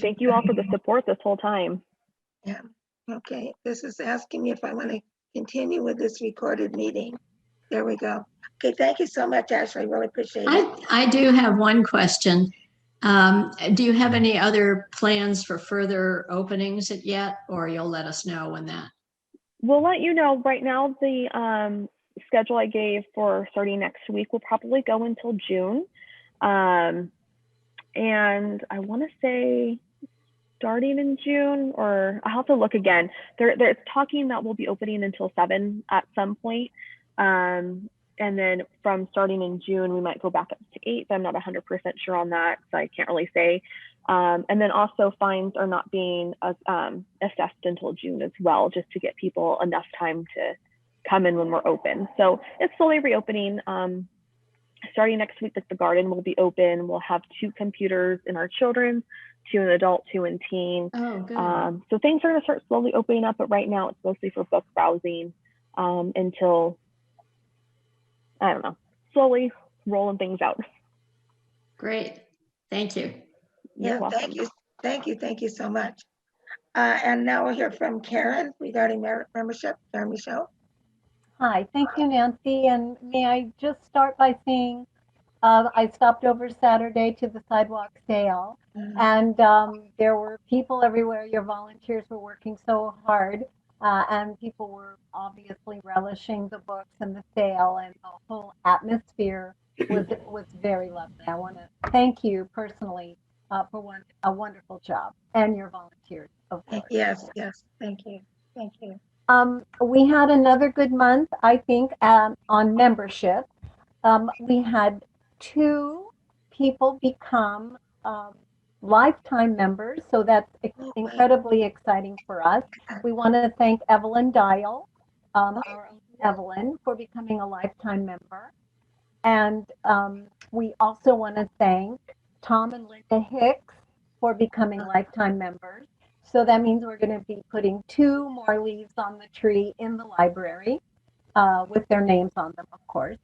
thank you all for the support this whole time. Yeah. Okay. This is asking me if I want to continue with this recorded meeting. There we go. Okay. Thank you so much, Ashley. Really appreciate it. I do have one question. Do you have any other plans for further openings yet, or you'll let us know when that? We'll let you know. Right now, the schedule I gave for starting next week will probably go until June. And I want to say starting in June, or I'll have to look again. They're talking that we'll be opening until 7 at some point. And then from starting in June, we might go back up to 8. But I'm not 100% sure on that, so I can't really say. And then also fines are not being assessed until June as well, just to get people enough time to come in when we're open. So it's slowly reopening. Starting next week, the garden will be open. We'll have 2 computers in our children's, 2 in adult, 2 in teen. Oh, good. So things are going to start slowly opening up, but right now it's mostly for book browsing until, I don't know, slowly rolling things out. Great. Thank you. Yeah, thank you. Thank you so much. And now we'll hear from Karen regarding membership. Karen Michaud. Hi, thank you, Nancy. And may I just start by saying I stopped over Saturday to the sidewalk sale, and there were people everywhere. Your volunteers were working so hard, and people were obviously relishing the books and the sale, and the whole atmosphere was very lovely. I want to thank you personally for a wonderful job, and your volunteers, of course. Yes, thank you. We had another good month, I think, on membership. We had 2 people become lifetime members, so that's incredibly exciting for us. We want to thank Evelyn Dial, our own Evelyn, for becoming a lifetime member. And we also want to thank Tom and Linda Hicks for becoming lifetime members. So that means we're going to be putting 2 more leaves on the tree in the library with their names on them, of course.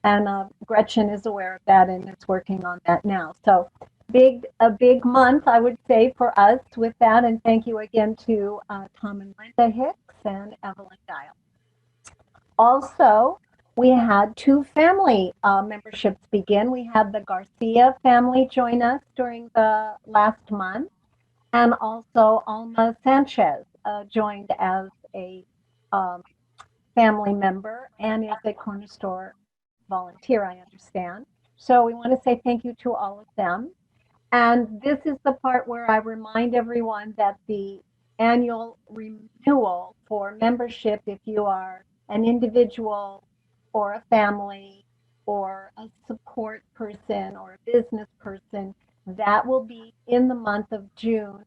And Gretchen is aware of that and is working on that now. So a big month, I would say, for us with that. And thank you again to Tom and Linda Hicks and Evelyn Dial. Also, we had 2 family memberships begin. We had the Garcia family join us during the last month. And also Alma Sanchez joined as a family member and is a corner store volunteer, I understand. So we want to say thank you to all of them. And this is the part where I remind everyone that the annual renewal for membership, if you are an individual or a family or a support person or a business person, that will be in the month of June.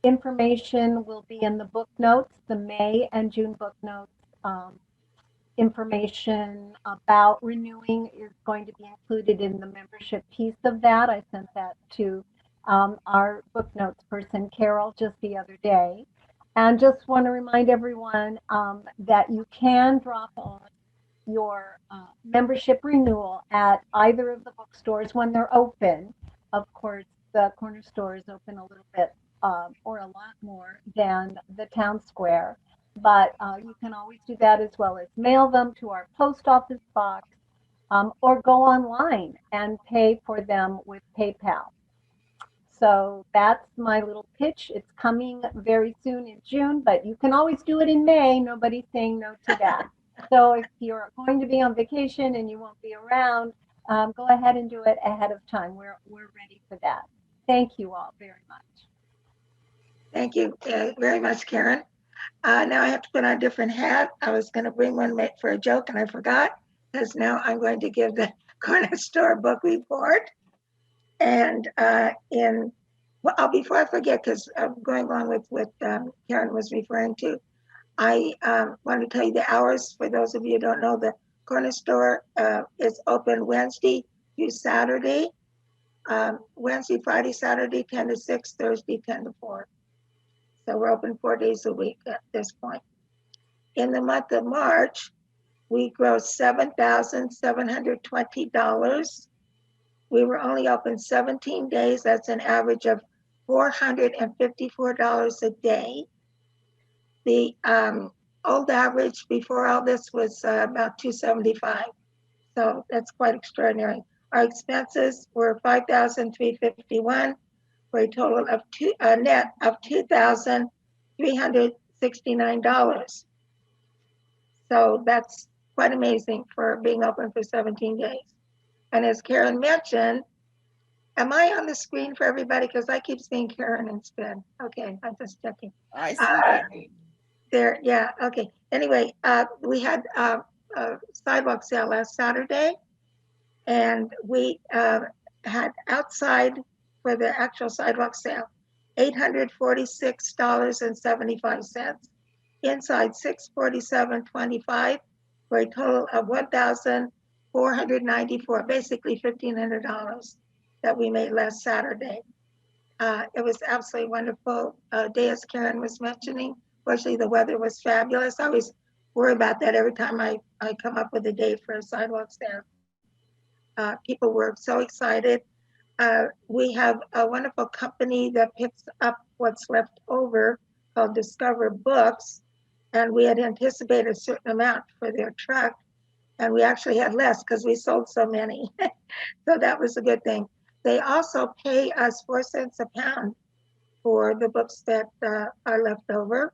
Information will be in the book notes, the May and June book notes. Information about renewing is going to be included in the membership piece of that. I sent that to our book notes person, Carol, just the other day. And just want to remind everyone that you can drop on your membership renewal at either of the bookstores when they're open. Of course, the corner store is open a little bit or a lot more than the town square. But you can always do that as well as mail them to our post office box or go online and pay for them with PayPal. So that's my little pitch. It's coming very soon in June, but you can always do it in May. Nobody's saying no to that. So if you're going to be on vacation and you won't be around, go ahead and do it ahead of time. We're ready for that. Thank you all very much. Thank you very much, Karen. Now I have to put on a different hat. I was going to bring one for a joke and I forgot, because now I'm going to give the corner store book report. And before I forget, because I'm going along with what Karen was referring to, I want to tell you the hours for those of you who don't know. The corner store is open Wednesday through Saturday. Wednesday, Friday, Saturday, 10 to 6, Thursday, 10 to 4. So we're open 4 days a week at this point. In the month of March, we grossed $7,720. We were only open 17 days. That's an average of $454 a day. The old average before all this was about $275. So that's quite extraordinary. Our expenses were $5,351 for a total of net of $2,369. So that's quite amazing for being open for 17 days. And as Karen mentioned, am I on the screen for everybody? Because I keep seeing Karen instead. Okay, I'm just checking. I see that. There, yeah, okay. Anyway, we had a sidewalk sale last Saturday, and we had outside for the actual sidewalk sale, $846.75. Inside, $647.25 for a total of $1,494, basically $1,500 that we made last Saturday. It was absolutely wonderful day, as Karen was mentioning. Fortunately, the weather was fabulous. I always worry about that every time I come up with a date for a sidewalk stand. People were so excited. We have a wonderful company that picks up what's left over called Discover Books. And we had anticipated a certain amount for their truck. And we actually had less because we sold so many. So that was a good thing. They also pay us 4 cents a pound for the books that are left over.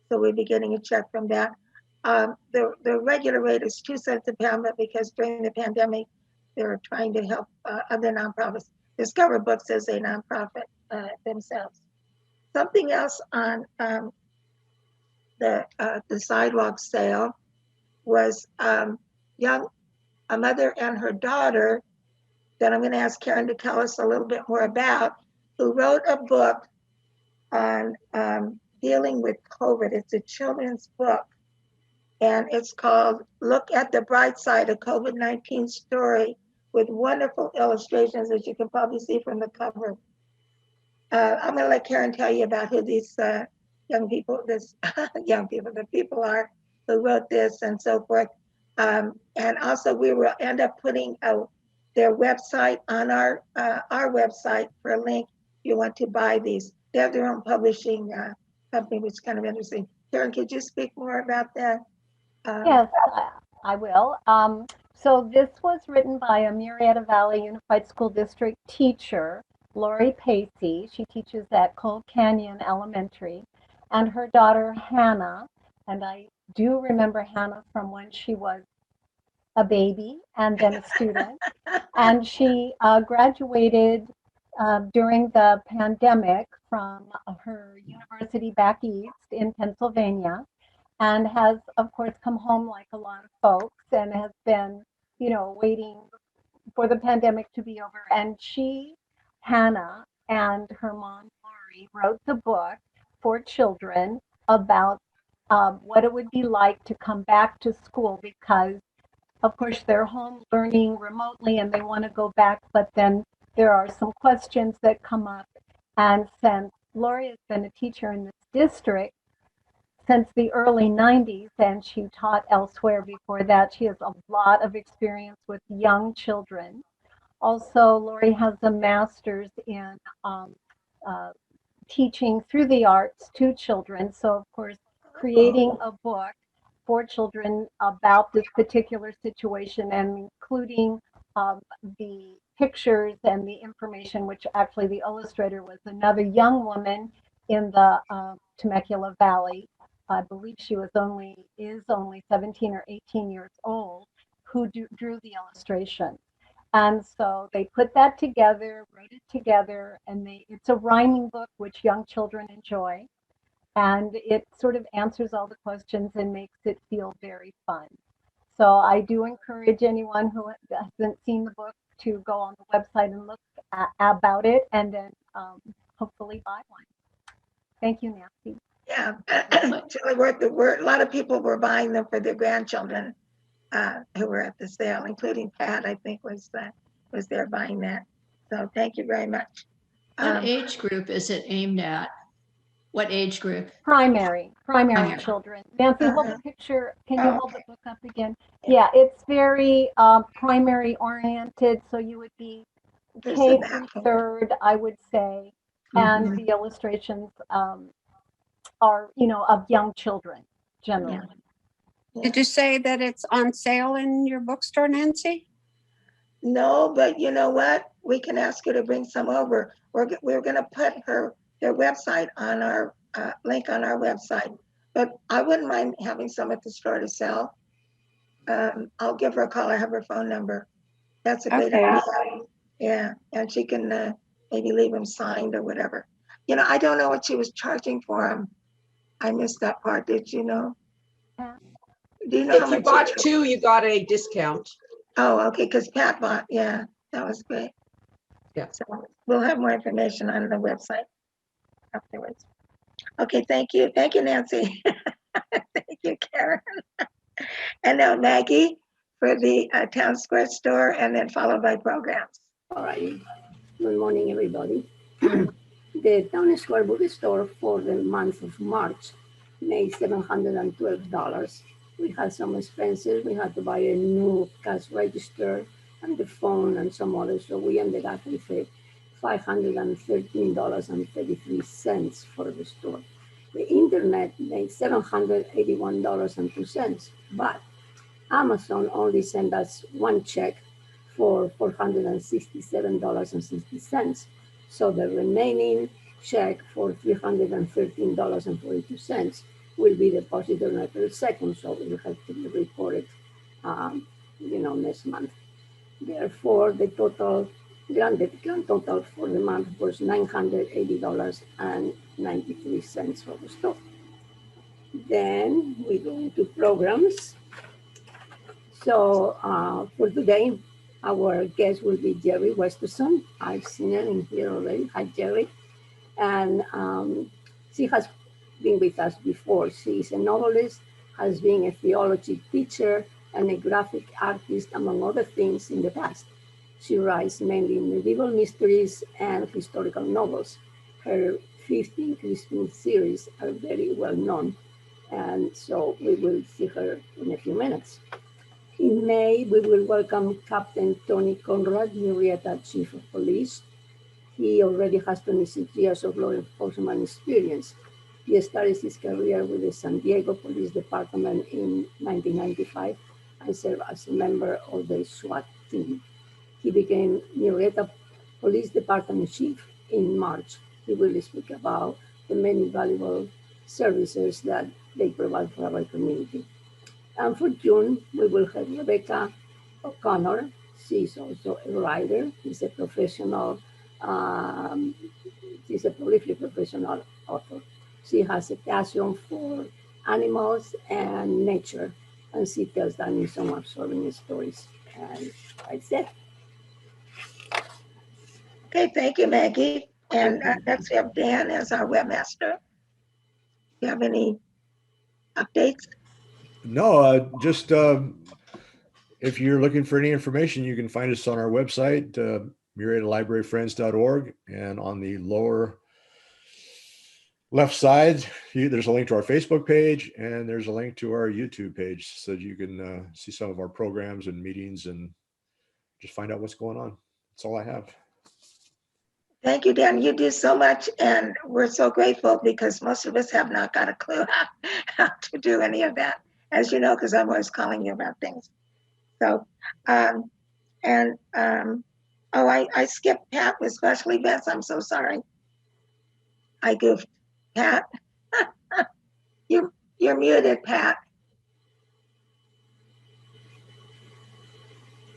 So we'll be getting a check from that. The regular rate is 2 cents a pound, but because during the pandemic, they're trying to help other nonprofits. Discover Books is a nonprofit themselves. Something else on the sidewalk sale was a mother and her daughter that I'm going to ask Karen to tell us a little bit more about, who wrote a book on dealing with COVID. It's a children's book, and it's called Look at the Bright Side, a COVID-19 Story, with wonderful illustrations, as you can probably see from the cover. I'm going to let Karen tell you about who these young people, the people are who wrote this and so forth. And also we will end up putting their website on our website for a link if you want to buy these. They have their own publishing company, which is kind of interesting. Karen, could you speak more about that? Yes, I will. So this was written by a Murrieta Valley Unified School District teacher, Lori Pacey. She teaches at Cold Canyon Elementary, and her daughter Hannah. And I do remember Hannah from when she was a baby and then a student. And she graduated during the pandemic from her university back east in Pennsylvania, and has, of course, come home like a lot of folks and has been, waiting for the pandemic to be over. And she, Hannah, and her mom, Lori, wrote the book for children about what it would be like to come back to school, because, of course, they're home learning remotely and they want to go back, but then there are some questions that come up. And since Lori has been a teacher in this district since the early 90s, and she taught elsewhere before that, she has a lot of experience with young children. Also, Lori has a master's in teaching through the arts to children. So, of course, creating a book for children about this particular situation, and including the pictures and the information, which actually the illustrator was another young woman in the Temecula Valley. I believe she is only 17 or 18 years old, who drew the illustration. And so they put that together, wrote it together, and it's a rhyming book which young children enjoy. And it sort of answers all the questions and makes it feel very fun. So I do encourage anyone who hasn't seen the book to go on the website and look about it, and then hopefully buy one. Thank you, Nancy. Yeah, it's really worth the word. A lot of people were buying them for their grandchildren who were at the sale, including Pat, I think, was there buying that. So thank you very much. What age group is it aimed at? What age group? Primary children. Nancy, hold the picture. Can you hold the book up again? Yeah, it's very primary oriented. So you would be K through third, I would say. and the illustrations are, of young children generally. Did you say that it's on sale in your bookstore, Nancy? No, but you know what? We can ask her to bring some over. We're going to put their website on our link on our website. But I wouldn't mind having some at the store to sell. I'll give her a call. I have her phone number. That's a great idea. Yeah, and she can maybe leave them signed or whatever. I don't know what she was charging for them. I missed that part. Did you know? Do you know how If you much? bought two, you got a discount. Oh, okay, because Pat bought, yeah, that was great. Yeah. So we'll have more information on the website afterwards. Okay, thank you. Thank you, Nancy. Thank you, Karen. And now Maggie for the Town Square store, and then followed by programs. All right. Good morning, everybody. The Town Square bookstore for the month of March made $712. We had some expenses. We had to buy a new cash register and the phone and some others. So we ended up with $513.33 for the store. The internet made $781.02, but Amazon only sent us one check for $467.60. So the remaining check for $313.42 will be deposited on April 2nd. So it will have to be reported, next month. Therefore, the grand total for the month was $980.93 for the store. Then we go into programs. So for today, our guest will be Jerry Westerson. I've seen her in here already. Hi, Jerry. And she has been with us before. She is a novelist, has been a theology teacher, and a graphic artist, among other things, in the past. She writes mainly medieval mysteries and historical novels. Her 15 Christmas series are very well known. And so we will see her in a few minutes. In May, we will welcome Captain Tony Conrad, Murrieta Chief of Police. He already has 26 years of law enforcement experience. He started his career with the San Diego Police Department in 1995 and served as a member of the SWAT team. He became Murrieta Police Department Chief in March. He will speak about the many valuable services that they provide for our community. And for June, we will have Rebecca O'Connor. She's also a writer. She's a professional, she's a prolific professional author. She has a passion for animals and nature, and she tells that in some absorbing stories. And that's it. Okay, thank you, Maggie. And next we have Dan as our webmaster. Do you have any updates? No, just if you're looking for any information, you can find us on our website, murrietalibraryfriends.org, and on the lower left side, there's a link to our Facebook page, and there's a link to our YouTube page so that you can see some of our programs and meetings and just find out what's going on. That's all I have. Thank you, Dan. You do so much, and we're so grateful because most of us have not got a clue how to do any of that, as you know, because I'm always calling you about things. So, I skipped Pat with special events. I'm so sorry. I goofed. Pat, you're muted, Pat.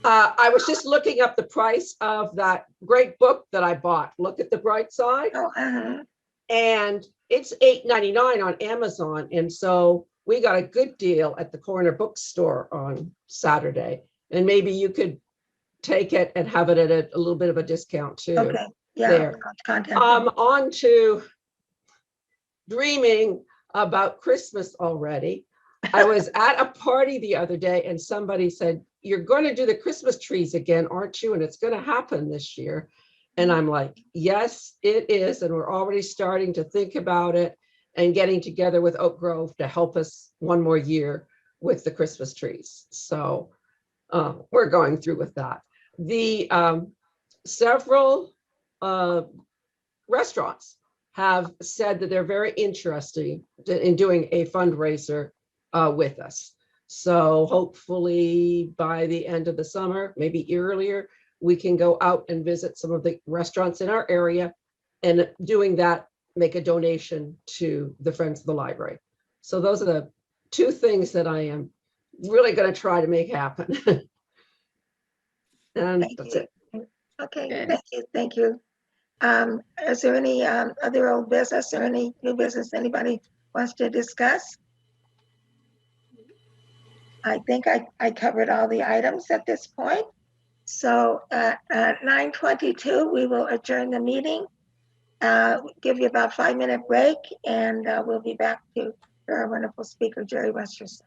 I was just looking up the price of that great book that I bought. Look at the Bright Side. Oh, And it's $8.99 on Amazon. And so we got a good deal at the corner bookstore on Saturday. And maybe you could take it and have it at a little bit of a discount too. Okay, yeah. There. Content. On to dreaming about Christmas already. I was at a party the other day and somebody said, "You're going to do the Christmas trees again, aren't you? And it's going to happen this year." And I'm like, yes, it is. And we're already starting to think about it and getting together with Oak Grove to help us one more year with the Christmas trees. So we're going through with that. The several restaurants have said that they're very interested in doing a fundraiser with us. So hopefully by the end of the summer, maybe earlier, we can go out and visit some of the restaurants in our area, and doing that, make a donation to the Friends of the Library. So those are the two things that I am really going to try to make happen. And Thank that's you. it. Okay, Good. thank you, thank you. Is there any other old business or any new business anybody wants to discuss? I think I covered all the items at this point. So at 9:22, we will adjourn the meeting. Give you about 5-minute break, and we'll be back to our wonderful speaker, Jerry Westerson.